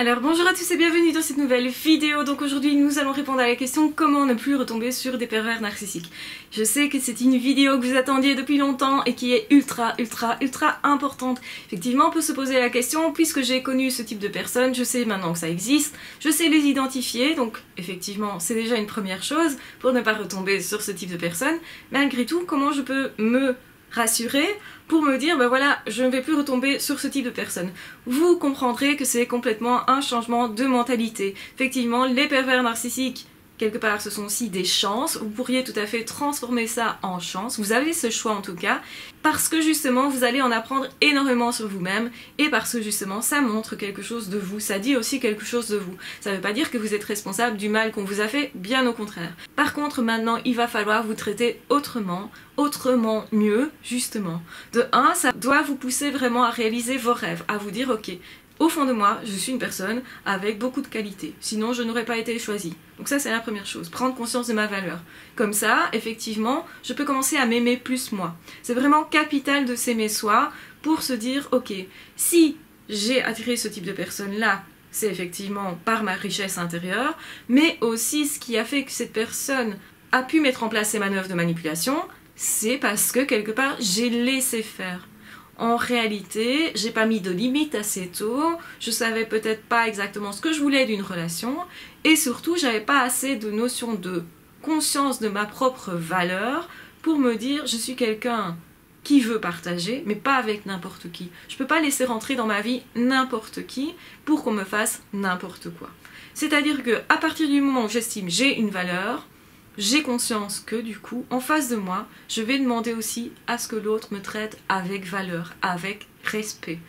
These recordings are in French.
Alors bonjour à tous et bienvenue dans cette nouvelle vidéo. Donc aujourd'hui nous allons répondre à la question comment ne plus retomber sur des pervers narcissiques. Je sais que c'est une vidéo que vous attendiez depuis longtemps et qui est ultra importante. Effectivement on peut se poser la question, puisque j'ai connu ce type de personnes, je sais maintenant que ça existe, je sais les identifier, donc effectivement c'est déjà une première chose pour ne pas retomber sur ce type de personnes. Malgré tout, comment je peux me rassurer pour me dire ben voilà, je ne vais plus retomber sur ce type de personnes. Vous comprendrez que c'est complètement un changement de mentalité. Effectivement, les pervers narcissiques, quelque part, ce sont aussi des chances. Vous pourriez tout à fait transformer ça en chance. Vous avez ce choix en tout cas, parce que justement, vous allez en apprendre énormément sur vous-même et parce que justement, ça montre quelque chose de vous. Ça dit aussi quelque chose de vous. Ça ne veut pas dire que vous êtes responsable du mal qu'on vous a fait, bien au contraire. Par contre, maintenant, il va falloir vous traiter autrement mieux, justement. De 1, ça doit vous pousser vraiment à réaliser vos rêves, à vous dire ok, au fond de moi, je suis une personne avec beaucoup de qualités, sinon je n'aurais pas été choisie. Donc ça c'est la première chose, prendre conscience de ma valeur. Comme ça, effectivement, je peux commencer à m'aimer plus moi. C'est vraiment capital de s'aimer soi pour se dire ok, si j'ai attiré ce type de personne-là, c'est effectivement par ma richesse intérieure, mais aussi ce qui a fait que cette personne a pu mettre en place ces manœuvres de manipulation, c'est parce que quelque part j'ai laissé faire. En réalité, j'ai pas mis de limite assez tôt, je savais peut-être pas exactement ce que je voulais d'une relation, et surtout j'avais pas assez de notion de conscience de ma propre valeur pour me dire je suis quelqu'un qui veut partager, mais pas avec n'importe qui. Je peux pas laisser rentrer dans ma vie n'importe qui pour qu'on me fasse n'importe quoi. C'est-à-dire que à partir du moment où j'estime j'ai une valeur, j'ai conscience que du coup, en face de moi, je vais demander aussi à ce que l'autre me traite avec valeur, avec respect.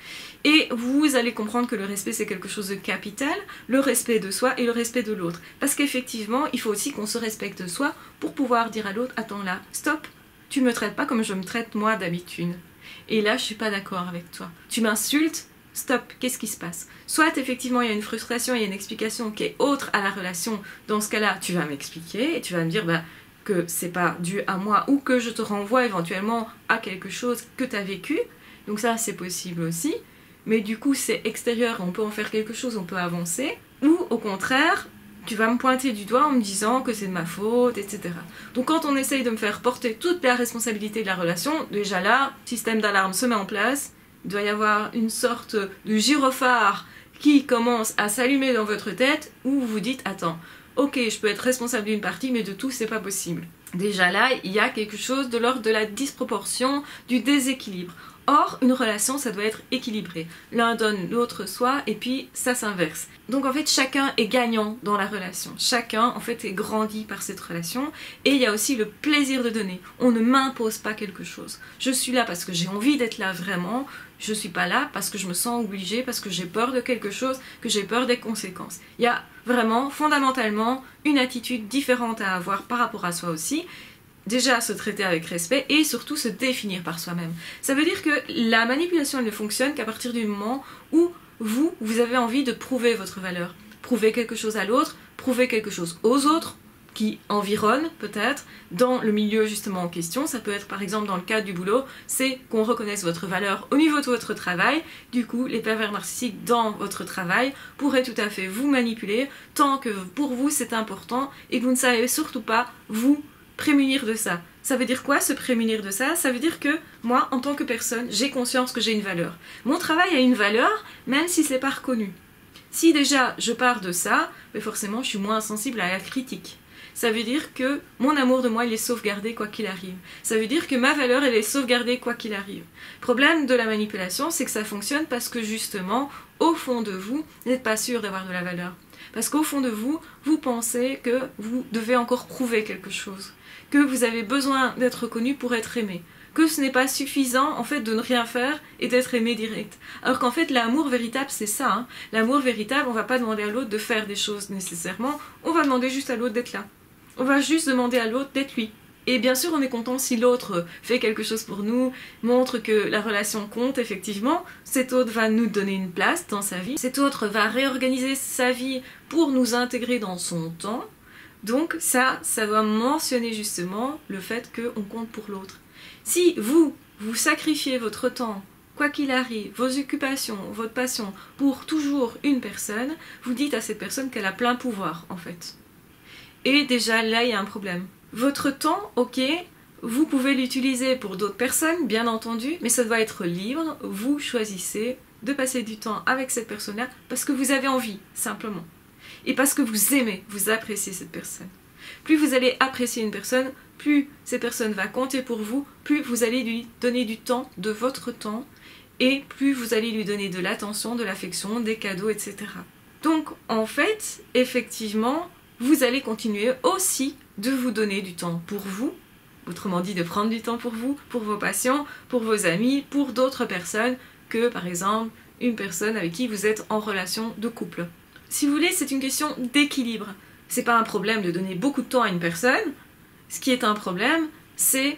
Et vous allez comprendre que le respect c'est quelque chose de capital, le respect de soi et le respect de l'autre. Parce qu'effectivement, il faut aussi qu'on se respecte soi pour pouvoir dire à l'autre, attends là, stop, tu me traites pas comme je me traite moi d'habitude. Et là, je suis pas d'accord avec toi. Tu m'insultes, stop, qu'est-ce qui se passe? Soit effectivement il y a une frustration, il y a une explication qui est autre à la relation, dans ce cas-là tu vas m'expliquer et tu vas me dire que c'est pas dû à moi ou que je te renvoie éventuellement à quelque chose que tu as vécu, donc ça c'est possible aussi, mais du coup c'est extérieur, on peut en faire quelque chose, on peut avancer, ou au contraire tu vas me pointer du doigt en me disant que c'est de ma faute, etc. Donc quand on essaye de me faire porter toute la responsabilité de la relation, déjà là, système d'alarme se met en place. Il doit y avoir une sorte de gyrophare qui commence à s'allumer dans votre tête où vous vous dites attends, ok je peux être responsable d'une partie mais de tout c'est pas possible. Déjà là il y a quelque chose de l'ordre de la disproportion, du déséquilibre. Or, une relation, ça doit être équilibré. L'un donne, l'autre soit, et puis ça s'inverse. Donc en fait, chacun est gagnant dans la relation. Chacun, en fait, est grandi par cette relation. Et il y a aussi le plaisir de donner. On ne m'impose pas quelque chose. Je suis là parce que j'ai envie d'être là vraiment. Je suis pas là parce que je me sens obligée, parce que j'ai peur de quelque chose, que j'ai peur des conséquences. Il y a vraiment, fondamentalement, une attitude différente à avoir par rapport à soi aussi. Déjà se traiter avec respect et surtout se définir par soi-même. Ça veut dire que la manipulation elle ne fonctionne qu'à partir du moment où vous avez envie de prouver votre valeur. Prouver quelque chose à l'autre, prouver quelque chose aux autres qui environnent peut-être dans le milieu justement en question. Ça peut être par exemple dans le cadre du boulot, c'est qu'on reconnaisse votre valeur au niveau de votre travail. Du coup, les pervers narcissiques dans votre travail pourraient tout à fait vous manipuler tant que pour vous c'est important et que vous ne savez surtout pas vous prémunir de ça. Ça veut dire quoi se prémunir de ça? Ça veut dire que moi, en tant que personne, j'ai conscience que j'ai une valeur. Mon travail a une valeur, même si c'est pas reconnu. Si déjà je pars de ça, mais forcément je suis moins sensible à la critique. Ça veut dire que mon amour de moi, il est sauvegardé quoi qu'il arrive. Ça veut dire que ma valeur, elle est sauvegardée quoi qu'il arrive. Le problème de la manipulation, c'est que ça fonctionne parce que justement, au fond de vous, vous n'êtes pas sûr d'avoir de la valeur. Parce qu'au fond de vous, vous pensez que vous devez encore prouver quelque chose. Que vous avez besoin d'être reconnu pour être aimé, que ce n'est pas suffisant en fait de ne rien faire et d'être aimé direct. Alors qu'en fait l'amour véritable c'est ça, hein. L'amour véritable on va pas demander à l'autre de faire des choses nécessairement, on va demander juste à l'autre d'être là. On va juste demander à l'autre d'être lui. Et bien sûr on est content si l'autre fait quelque chose pour nous, montre que la relation compte effectivement, cet autre va nous donner une place dans sa vie, cet autre va réorganiser sa vie pour nous intégrer dans son temps. Donc ça doit mentionner justement le fait qu'on compte pour l'autre. Si vous sacrifiez votre temps quoi qu'il arrive, vos occupations, votre passion, pour toujours une personne, vous dites à cette personne qu'elle a plein pouvoir, en fait. Et déjà, là, il y a un problème. Votre temps, ok, vous pouvez l'utiliser pour d'autres personnes, bien entendu, mais ça doit être libre. Vous choisissez de passer du temps avec cette personne-là parce que vous avez envie, simplement. Et parce que vous aimez, vous appréciez cette personne. Plus vous allez apprécier une personne, plus cette personne va compter pour vous, plus vous allez lui donner du temps, de votre temps, et plus vous allez lui donner de l'attention, de l'affection, des cadeaux, etc. Donc, en fait, effectivement, vous allez continuer aussi de vous donner du temps pour vous, autrement dit de prendre du temps pour vous, pour vos patients, pour vos amis, pour d'autres personnes que, par exemple, une personne avec qui vous êtes en relation de couple. Si vous voulez, c'est une question d'équilibre. C'est pas un problème de donner beaucoup de temps à une personne. Ce qui est un problème, c'est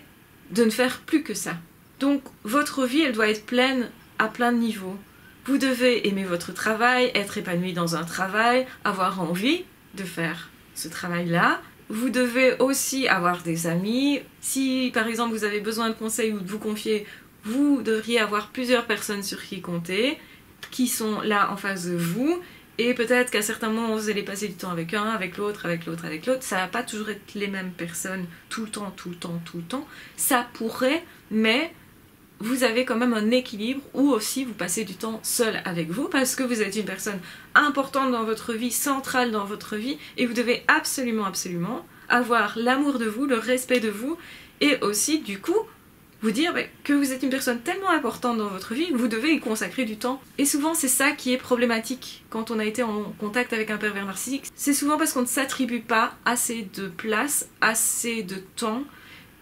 de ne faire plus que ça. Donc, votre vie, elle doit être pleine à plein de niveaux. Vous devez aimer votre travail, être épanoui dans un travail, avoir envie de faire ce travail-là. Vous devez aussi avoir des amis. Si, par exemple, vous avez besoin de conseils ou de vous confier, vous devriez avoir plusieurs personnes sur qui compter, qui sont là en face de vous. Et peut-être qu'à certains moments, vous allez passer du temps avec un, avec l'autre, avec l'autre, avec l'autre. Ça va pas toujours être les mêmes personnes tout le temps, tout le temps, tout le temps. Ça pourrait, mais vous avez quand même un équilibre où aussi vous passez du temps seul avec vous parce que vous êtes une personne importante dans votre vie, centrale dans votre vie et vous devez absolument, absolument avoir l'amour de vous, le respect de vous et aussi, du coup, vous dire que vous êtes une personne tellement importante dans votre vie que vous devez y consacrer du temps. Et souvent, c'est ça qui est problématique quand on a été en contact avec un pervers narcissique. C'est souvent parce qu'on ne s'attribue pas assez de place, assez de temps,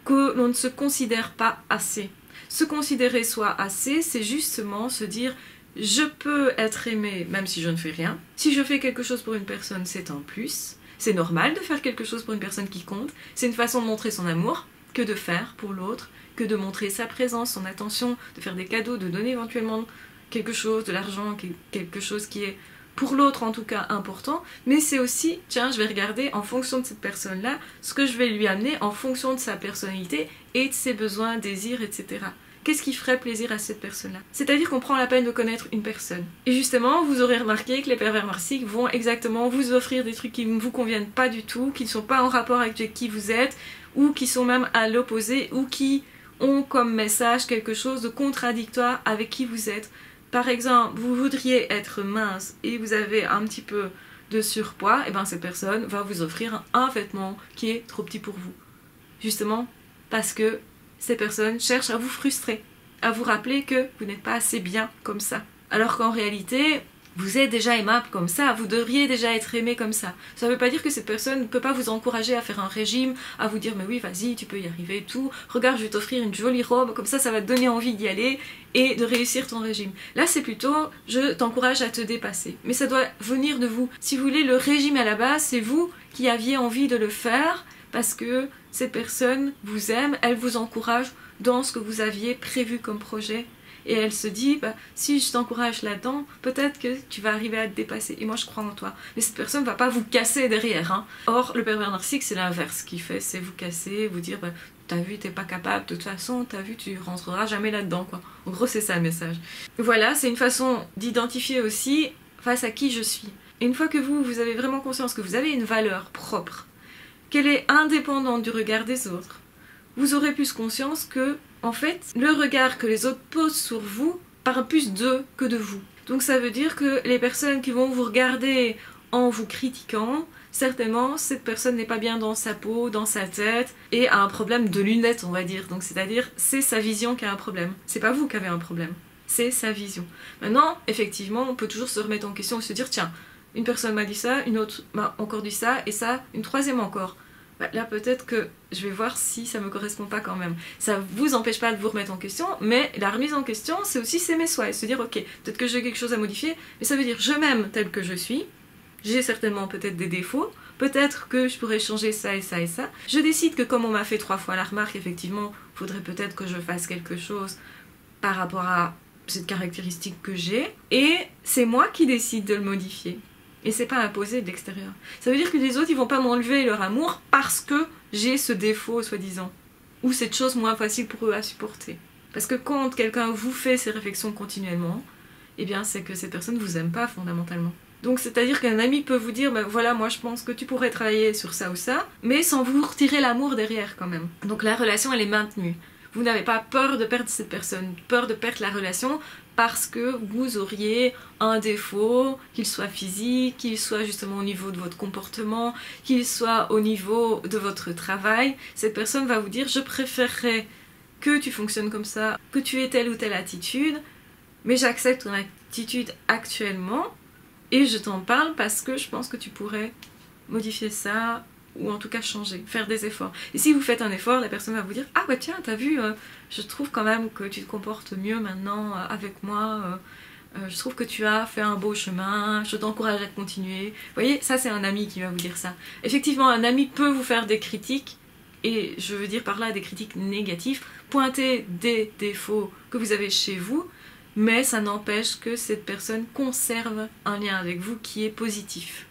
que l'on ne se considère pas assez. Se considérer soi assez, c'est justement se dire « je peux être aimé même si je ne fais rien ». Si je fais quelque chose pour une personne, c'est un plus. C'est normal de faire quelque chose pour une personne qui compte. C'est une façon de montrer son amour que de faire pour l'autre, que de montrer sa présence, son attention, de faire des cadeaux, de donner éventuellement quelque chose, de l'argent, quelque chose qui est pour l'autre en tout cas important, mais c'est aussi, tiens, je vais regarder en fonction de cette personne-là, ce que je vais lui amener en fonction de sa personnalité et de ses besoins, désirs, etc. Qu'est-ce qui ferait plaisir à cette personne-là? C'est-à-dire qu'on prend la peine de connaître une personne. Et justement, vous aurez remarqué que les pervers narcissiques vont exactement vous offrir des trucs qui ne vous conviennent pas du tout, qui ne sont pas en rapport avec qui vous êtes, ou qui sont même à l'opposé, ou qui ont comme message quelque chose de contradictoire avec qui vous êtes. Par exemple, vous voudriez être mince et vous avez un petit peu de surpoids, et bien cette personne va vous offrir un vêtement qui est trop petit pour vous. Justement parce que ces personnes cherchent à vous frustrer, à vous rappeler que vous n'êtes pas assez bien comme ça. Alors qu'en réalité, vous êtes déjà aimable comme ça, vous devriez déjà être aimé comme ça. Ça ne veut pas dire que cette personne ne peut pas vous encourager à faire un régime, à vous dire mais oui vas-y tu peux y arriver et tout, regarde je vais t'offrir une jolie robe, comme ça va te donner envie d'y aller et de réussir ton régime. Là c'est plutôt je t'encourage à te dépasser, mais ça doit venir de vous. Si vous voulez, le régime à la base c'est vous qui aviez envie de le faire parce que cette personne vous aime, elle vous encourage dans ce que vous aviez prévu comme projet. Et elle se dit, si je t'encourage là-dedans, peut-être que tu vas arriver à te dépasser. Et moi, je crois en toi. Mais cette personne ne va pas vous casser derrière. Hein. Or, le pervers narcissique, c'est l'inverse qu'il fait. C'est vous casser, vous dire, t'as vu, t'es pas capable. De toute façon, t'as vu, tu rentreras jamais là-dedans. Quoi. En gros, c'est ça le message. Voilà, c'est une façon d'identifier aussi face à qui je suis. Et une fois que vous avez vraiment conscience que vous avez une valeur propre, qu'elle est indépendante du regard des autres, vous aurez plus conscience que en fait, le regard que les autres posent sur vous parle plus d'eux que de vous. Donc ça veut dire que les personnes qui vont vous regarder en vous critiquant, certainement cette personne n'est pas bien dans sa peau, dans sa tête, et a un problème de lunettes, on va dire. Donc c'est-à-dire, c'est sa vision qui a un problème. C'est pas vous qui avez un problème, c'est sa vision. Maintenant, effectivement, on peut toujours se remettre en question et se dire, tiens, une personne m'a dit ça, une autre m'a encore dit ça, et ça, une troisième encore. Là peut-être que je vais voir si ça me correspond pas quand même. Ça vous empêche pas de vous remettre en question, mais la remise en question c'est aussi s'aimer soi et se dire ok, peut-être que j'ai quelque chose à modifier, mais ça veut dire je m'aime tel que je suis, j'ai certainement peut-être des défauts, peut-être que je pourrais changer ça et ça et ça. Je décide que comme on m'a fait 3 fois la remarque, effectivement, il faudrait peut-être que je fasse quelque chose par rapport à cette caractéristique que j'ai, et c'est moi qui décide de le modifier. Et c'est pas imposé de l'extérieur. Ça veut dire que les autres, ils vont pas m'enlever leur amour parce que j'ai ce défaut, soi-disant. Ou cette chose moins facile pour eux à supporter. Parce que quand quelqu'un vous fait ces réflexions continuellement, eh bien c'est que cette personne ne vous aime pas fondamentalement. Donc c'est-à-dire qu'un ami peut vous dire, ben voilà, moi je pense que tu pourrais travailler sur ça ou ça, mais sans vous retirer l'amour derrière quand même. Donc la relation elle est maintenue. Vous n'avez pas peur de perdre cette personne, peur de perdre la relation parce que vous auriez un défaut, qu'il soit physique, qu'il soit justement au niveau de votre comportement, qu'il soit au niveau de votre travail. Cette personne va vous dire, je préférerais que tu fonctionnes comme ça, que tu aies telle ou telle attitude, mais j'accepte ton attitude actuellement et je t'en parle parce que je pense que tu pourrais modifier ça ou en tout cas changer, faire des efforts. Et si vous faites un effort, la personne va vous dire « Ah bah tiens, t'as vu, je trouve quand même que tu te comportes mieux maintenant avec moi, je trouve que tu as fait un beau chemin, je t'encourage à continuer. » Vous voyez, ça c'est un ami qui va vous dire ça. Effectivement, un ami peut vous faire des critiques, et je veux dire par là des critiques négatives, pointer des défauts que vous avez chez vous, mais ça n'empêche que cette personne conserve un lien avec vous qui est positif.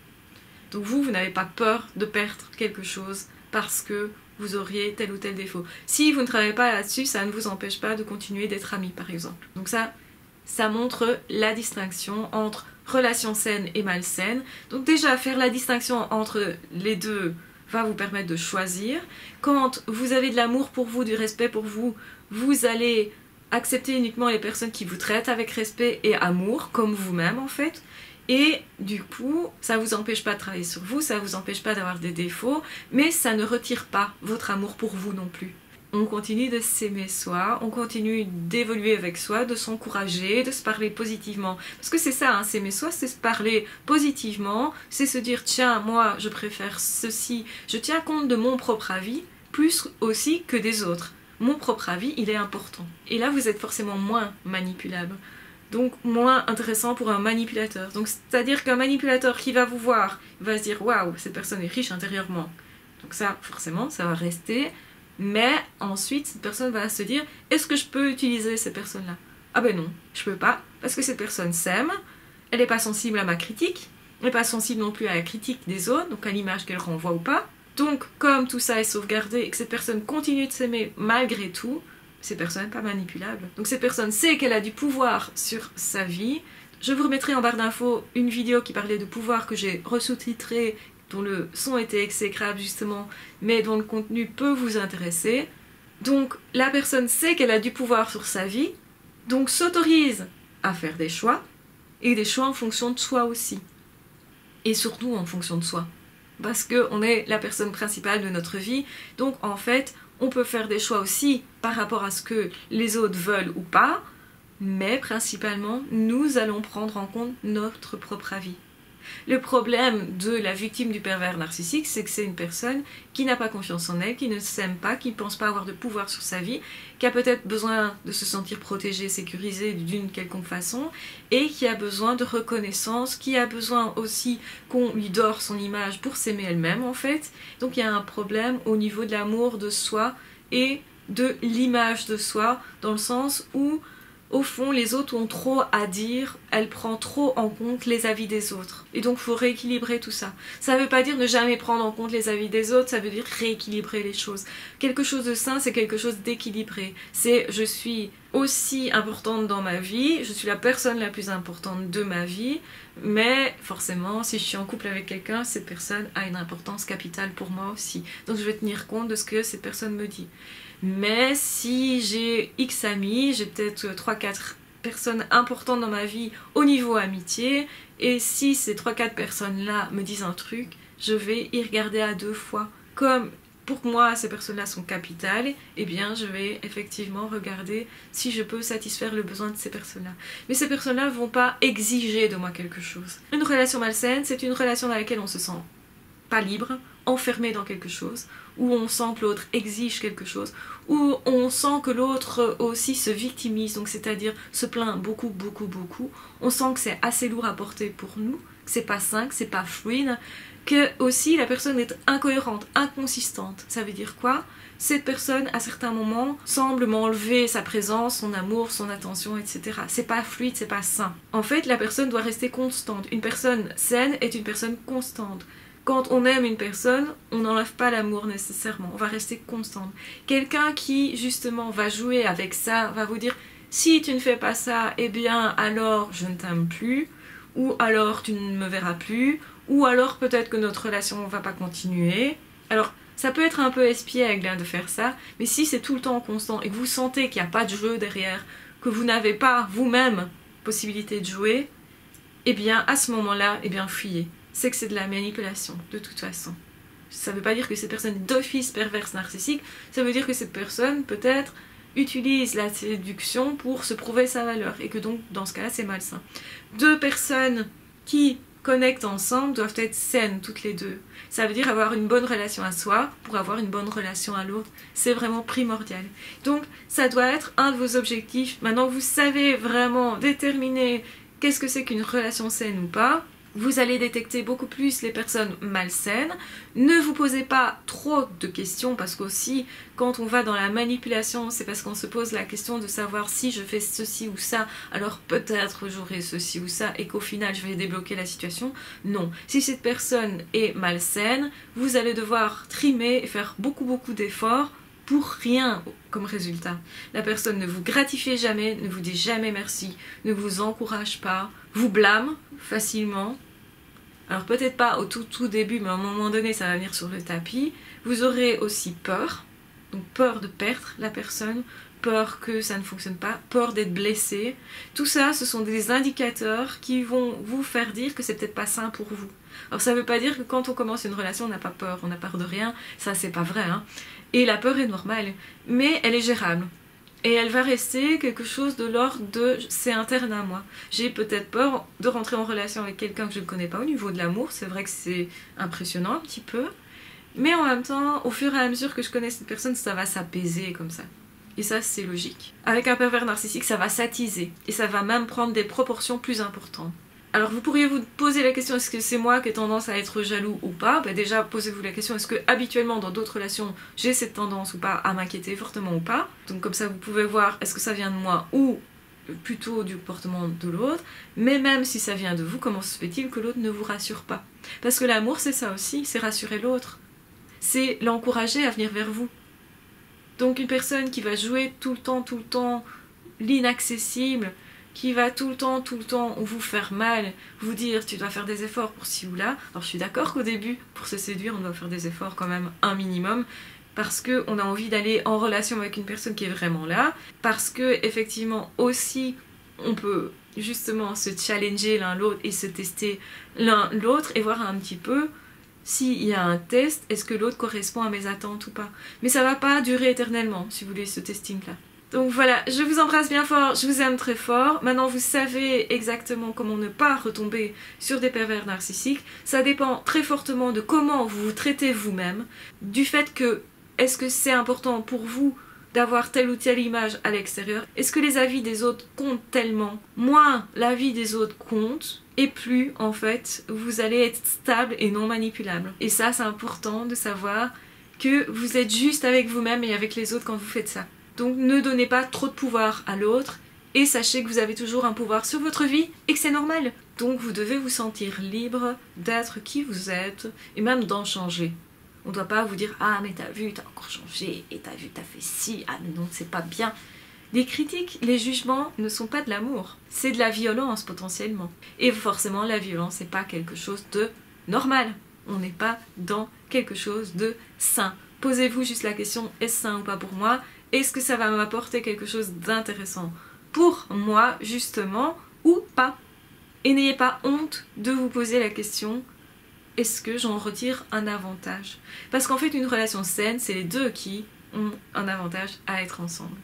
Donc vous n'avez pas peur de perdre quelque chose parce que vous auriez tel ou tel défaut. Si vous ne travaillez pas là-dessus, ça ne vous empêche pas de continuer d'être amis par exemple. Donc ça montre la distinction entre relations saines et malsaines. Donc déjà faire la distinction entre les deux va vous permettre de choisir. Quand vous avez de l'amour pour vous, du respect pour vous, vous allez accepter uniquement les personnes qui vous traitent avec respect et amour, comme vous-même en fait. Et du coup, ça ne vous empêche pas de travailler sur vous, ça ne vous empêche pas d'avoir des défauts, mais ça ne retire pas votre amour pour vous non plus. On continue de s'aimer soi, on continue d'évoluer avec soi, de s'encourager, de se parler positivement. Parce que c'est ça, hein, s'aimer soi, c'est se parler positivement, c'est se dire tiens, moi je préfère ceci, je tiens compte de mon propre avis, plus aussi que des autres. Mon propre avis, il est important. Et là, vous êtes forcément moins manipulable. Donc moins intéressant pour un manipulateur. Donc c'est-à-dire qu'un manipulateur qui va vous voir, va se dire waouh, cette personne est riche intérieurement. Donc ça, forcément, ça va rester. Mais ensuite, cette personne va se dire est-ce que je peux utiliser ces personnes-là? Ah ben non, je peux pas, parce que cette personne s'aime, elle n'est pas sensible à ma critique, elle n'est pas sensible non plus à la critique des autres, donc à l'image qu'elle renvoie ou pas. Donc comme tout ça est sauvegardé et que cette personne continue de s'aimer malgré tout, cette personne n'est pas manipulable. Donc cette personne sait qu'elle a du pouvoir sur sa vie. Je vous remettrai en barre d'infos une vidéo qui parlait de pouvoir que j'ai ressous-titrée, dont le son était exécrable justement, mais dont le contenu peut vous intéresser. Donc la personne sait qu'elle a du pouvoir sur sa vie, donc s'autorise à faire des choix, et des choix en fonction de soi aussi. Et surtout en fonction de soi. Parce qu'on est la personne principale de notre vie, donc en fait, on peut faire des choix aussi par rapport à ce que les autres veulent ou pas, mais principalement, nous allons prendre en compte notre propre avis. Le problème de la victime du pervers narcissique, c'est que c'est une personne qui n'a pas confiance en elle, qui ne s'aime pas, qui ne pense pas avoir de pouvoir sur sa vie, qui a peut-être besoin de se sentir protégée, sécurisée d'une quelconque façon, et qui a besoin de reconnaissance, qui a besoin aussi qu'on lui dore son image pour s'aimer elle-même en fait. Donc il y a un problème au niveau de l'amour de soi et de l'image de soi, dans le sens où au fond, les autres ont trop à dire, elle prend trop en compte les avis des autres. Et donc, il faut rééquilibrer tout ça. Ça ne veut pas dire ne jamais prendre en compte les avis des autres, ça veut dire rééquilibrer les choses. Quelque chose de sain, c'est quelque chose d'équilibré. C'est je suis aussi importante dans ma vie, je suis la personne la plus importante de ma vie, mais forcément, si je suis en couple avec quelqu'un, cette personne a une importance capitale pour moi aussi. Donc, je vais tenir compte de ce que cette personne me dit. Mais si j'ai X amis, j'ai peut-être 3-4 personnes importantes dans ma vie au niveau amitié, et si ces 3-4 personnes-là me disent un truc, je vais y regarder à 2 fois. Comme pour moi ces personnes-là sont capitales, eh bien je vais effectivement regarder si je peux satisfaire le besoin de ces personnes-là. Mais ces personnes-là ne vont pas exiger de moi quelque chose. Une relation malsaine, c'est une relation dans laquelle on se sent pas libre, enfermé dans quelque chose, où on sent que l'autre exige quelque chose, où on sent que l'autre aussi se victimise, donc c'est-à-dire se plaint beaucoup, beaucoup, beaucoup. On sent que c'est assez lourd à porter pour nous, que c'est pas sain, que c'est pas fluide, que aussi la personne est incohérente, inconsistante. Ça veut dire quoi? Cette personne, à certains moments, semble m'enlever sa présence, son amour, son attention, etc. C'est pas fluide, c'est pas sain. En fait, la personne doit rester constante. Une personne saine est une personne constante. Quand on aime une personne, on n'enlève pas l'amour nécessairement, on va rester constante. Quelqu'un qui justement va jouer avec ça, va vous dire si tu ne fais pas ça, eh bien alors je ne t'aime plus, ou alors tu ne me verras plus, ou alors peut-être que notre relation ne va pas continuer. Alors ça peut être un peu espiègle de faire ça, mais si c'est tout le temps constant et que vous sentez qu'il n'y a pas de jeu derrière, que vous n'avez pas vous-même possibilité de jouer, eh bien à ce moment-là, eh bien fuyez. C'est que c'est de la manipulation, de toute façon. Ça ne veut pas dire que cette personne est d'office perverse narcissique, ça veut dire que cette personne, peut-être, utilise la séduction pour se prouver sa valeur, et que donc, dans ce cas-là, c'est malsain. Deux personnes qui connectent ensemble doivent être saines, toutes les deux. Ça veut dire avoir une bonne relation à soi pour avoir une bonne relation à l'autre. C'est vraiment primordial. Donc, ça doit être un de vos objectifs. Maintenant, vous savez vraiment déterminer qu'est-ce que c'est qu'une relation saine ou pas. Vous allez détecter beaucoup plus les personnes malsaines. Ne vous posez pas trop de questions parce qu'aussi, quand on va dans la manipulation, c'est parce qu'on se pose la question de savoir si je fais ceci ou ça, alors peut-être j'aurai ceci ou ça et qu'au final je vais débloquer la situation. Non. Si cette personne est malsaine, vous allez devoir trimer et faire beaucoup d'efforts pour rien comme résultat. La personne ne vous gratifie jamais, ne vous dit jamais merci, ne vous encourage pas, vous blâme facilement. Alors peut-être pas au tout début, mais à un moment donné ça va venir sur le tapis. Vous aurez aussi peur, donc peur de perdre la personne, peur que ça ne fonctionne pas, peur d'être blessé. Tout ça, ce sont des indicateurs qui vont vous faire dire que c'est peut-être pas sain pour vous. Alors ça veut pas dire que quand on commence une relation on n'a pas peur, on n'a peur de rien, ça c'est pas vrai, hein. Et la peur est normale, mais elle est gérable. Et elle va rester quelque chose de l'ordre de « c'est interne à moi ». J'ai peut-être peur de rentrer en relation avec quelqu'un que je ne connais pas au niveau de l'amour, c'est vrai que c'est impressionnant un petit peu, mais en même temps, au fur et à mesure que je connais cette personne, ça va s'apaiser comme ça. Et ça, c'est logique. Avec un pervers narcissique, ça va s'attiser, et ça va même prendre des proportions plus importantes. Alors vous pourriez vous poser la question, est-ce que c'est moi qui ai tendance à être jaloux ou pas? Déjà posez-vous la question, est-ce que habituellement dans d'autres relations j'ai cette tendance ou pas à m'inquiéter fortement ou pas? Donc comme ça vous pouvez voir est-ce que ça vient de moi ou plutôt du comportement de l'autre. Mais même si ça vient de vous, comment se fait-il que l'autre ne vous rassure pas? Parce que l'amour c'est ça aussi, c'est rassurer l'autre. C'est l'encourager à venir vers vous. Donc une personne qui va jouer tout le temps l'inaccessible, qui va tout le temps vous faire mal, vous dire tu dois faire des efforts pour ci ou là. Alors je suis d'accord qu'au début, pour se séduire, on doit faire des efforts quand même un minimum, parce qu'on a envie d'aller en relation avec une personne qui est vraiment là, parce que effectivement aussi on peut justement se challenger l'un l'autre et se tester l'un l'autre et voir un petit peu s'il y a un test, est-ce que l'autre correspond à mes attentes ou pas. Mais ça va pas durer éternellement si vous voulez ce testing là. Donc voilà, je vous embrasse bien fort, je vous aime très fort. Maintenant vous savez exactement comment ne pas retomber sur des pervers narcissiques. Ça dépend très fortement de comment vous vous traitez vous-même, du fait que est-ce que c'est important pour vous d'avoir telle ou telle image à l'extérieur. Est-ce que les avis des autres comptent tellement? Moins l'avis des autres compte, et plus en fait vous allez être stable et non manipulable. Et ça c'est important de savoir que vous êtes juste avec vous-même et avec les autres quand vous faites ça. Donc ne donnez pas trop de pouvoir à l'autre et sachez que vous avez toujours un pouvoir sur votre vie et que c'est normal. Donc vous devez vous sentir libre d'être qui vous êtes et même d'en changer. On ne doit pas vous dire « Ah mais t'as vu, t'as encore changé, et t'as vu, t'as fait ci, ah mais non, c'est pas bien ». Les critiques, les jugements ne sont pas de l'amour, c'est de la violence potentiellement. Et forcément la violence n'est pas quelque chose de normal. On n'est pas dans quelque chose de sain. Posez-vous juste la question « Est-ce sain ou pas pour moi ?» Est-ce que ça va m'apporter quelque chose d'intéressant pour moi, justement, ou pas? Et n'ayez pas honte de vous poser la question, est-ce que j'en retire un avantage? Parce qu'en fait, une relation saine, c'est les deux qui ont un avantage à être ensemble.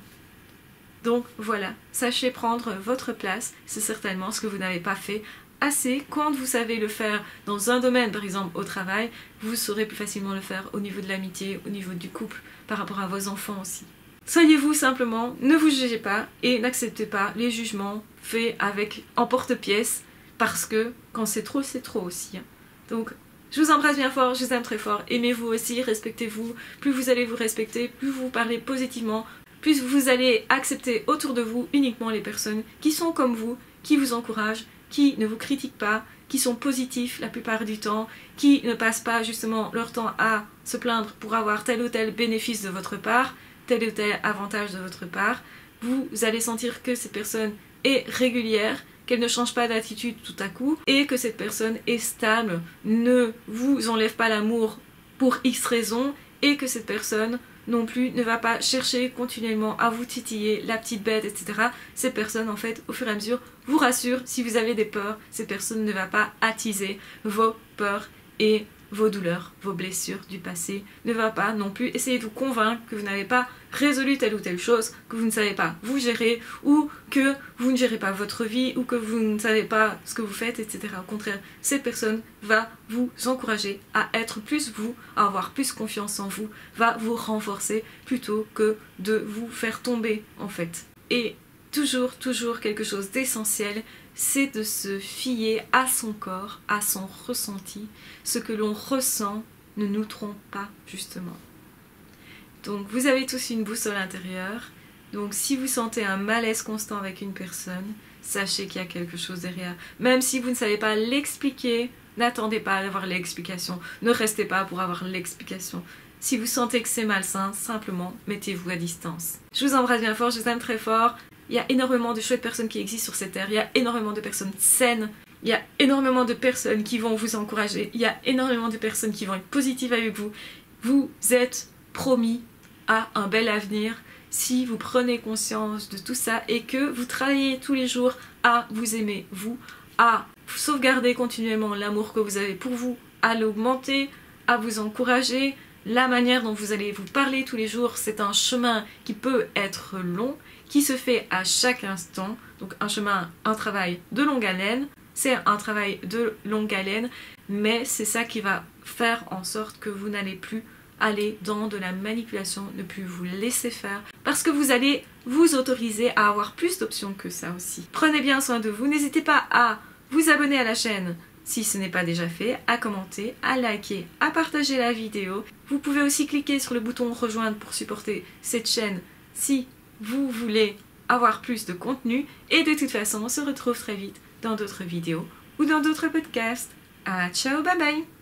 Donc voilà, sachez prendre votre place, c'est certainement ce que vous n'avez pas fait assez. Quand vous savez le faire dans un domaine, par exemple au travail, vous saurez plus facilement le faire au niveau de l'amitié, au niveau du couple, par rapport à vos enfants aussi. Soyez-vous simplement, ne vous jugez pas et n'acceptez pas les jugements faits avec en porte-pièce parce que quand c'est trop aussi. Donc je vous embrasse bien fort, je vous aime très fort, aimez-vous aussi, respectez-vous. Plus vous allez vous respecter, plus vous parlez positivement, plus vous allez accepter autour de vous uniquement les personnes qui sont comme vous, qui vous encouragent, qui ne vous critiquent pas, qui sont positifs la plupart du temps, qui ne passent pas justement leur temps à se plaindre pour avoir tel ou tel bénéfice de votre part, tel ou tel avantage de votre part. Vous allez sentir que cette personne est régulière, qu'elle ne change pas d'attitude tout à coup, et que cette personne est stable, ne vous enlève pas l'amour pour X raisons, et que cette personne non plus ne va pas chercher continuellement à vous titiller la petite bête, etc. Cette personne, en fait, au fur et à mesure, vous rassure. Si vous avez des peurs, cette personne ne va pas attiser vos peurs et vos douleurs, vos blessures du passé, ne va pas non plus essayer de vous convaincre que vous n'avez pas résolu telle ou telle chose, que vous ne savez pas vous gérer, ou que vous ne gérez pas votre vie, ou que vous ne savez pas ce que vous faites, etc. Au contraire, cette personne va vous encourager à être plus vous, à avoir plus confiance en vous, va vous renforcer plutôt que de vous faire tomber, en fait. Et toujours quelque chose d'essentiel, c'est de se fier à son corps, à son ressenti. Ce que l'on ressent ne nous trompe pas, justement. Donc vous avez tous une boussole intérieure. Donc si vous sentez un malaise constant avec une personne, sachez qu'il y a quelque chose derrière. Même si vous ne savez pas l'expliquer, n'attendez pas d'avoir l'explication. Ne restez pas pour avoir l'explication. Si vous sentez que c'est malsain, simplement mettez-vous à distance. Je vous embrasse bien fort, je vous aime très fort. Il y a énormément de chouettes personnes qui existent sur cette terre. Il y a énormément de personnes saines. Il y a énormément de personnes qui vont vous encourager. Il y a énormément de personnes qui vont être positives avec vous. Vous êtes promis à un bel avenir si vous prenez conscience de tout ça et que vous travaillez tous les jours à vous aimer, vous, à sauvegarder continuellement l'amour que vous avez pour vous, à l'augmenter, à vous encourager. La manière dont vous allez vous parler tous les jours, c'est un chemin qui peut être long, qui se fait à chaque instant. Donc un travail de longue haleine, c'est un travail de longue haleine, mais c'est ça qui va faire en sorte que vous n'allez plus aller dans de la manipulation, ne plus vous laisser faire, parce que vous allez vous autoriser à avoir plus d'options que ça aussi. Prenez bien soin de vous, n'hésitez pas à vous abonner à la chaîne si ce n'est pas déjà fait, à commenter, à liker, à partager la vidéo. Vous pouvez aussi cliquer sur le bouton rejoindre pour supporter cette chaîne si vous voulez avoir plus de contenu. Et de toute façon, on se retrouve très vite dans d'autres vidéos ou dans d'autres podcasts. Ciao, bye bye!